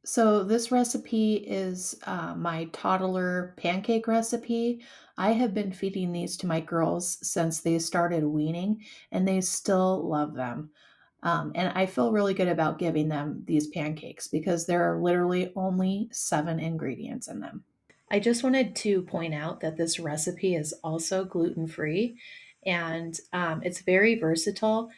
So this recipe is my toddler pancake recipe. I have been feeding these to my girls since they started weaning, and they still love them. And I feel really good about giving them these pancakes because there are literally only 7 ingredients in them. I just wanted to point out that this recipe is also gluten free, and it's very versatile.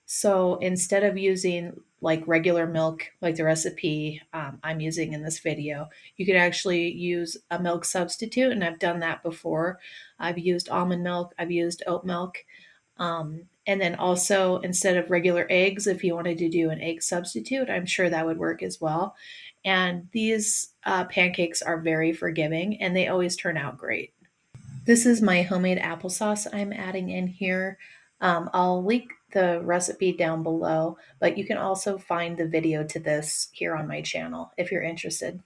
So instead of using like regular milk, like the recipe I'm using in this video, you could actually use a milk substitute. And I've done that before. I've used almond milk, I've used oat milk. And then also, instead of regular eggs, if you wanted to do an egg substitute, I'm sure that would work as well. And these pancakes are very forgiving and they always turn out great. This is my homemade applesauce I'm adding in here. I'll link the recipe down below, but you can also find the video to this here on my channel if you're interested.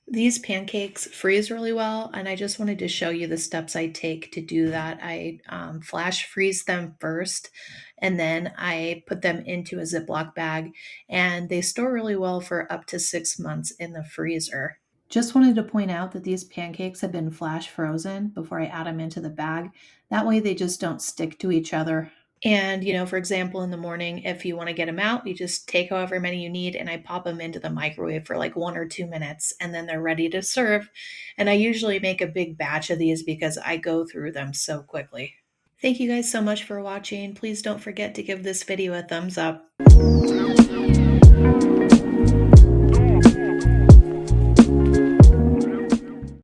These pancakes freeze really well, and I just wanted to show you the steps I take to do that. I flash freeze them first, and then I put them into a Ziploc bag, and they store really well for up to 6 months in the freezer. Just wanted to point out that these pancakes have been flash frozen before I add them into the bag. That way they just don't stick to each other. And, for example, in the morning, if you want to get them out, you just take however many you need and I pop them into the microwave for like 1 or 2 minutes and then they're ready to serve. And I usually make a big batch of these because I go through them so quickly. Thank you guys so much for watching. Please don't forget to give this video a thumbs up.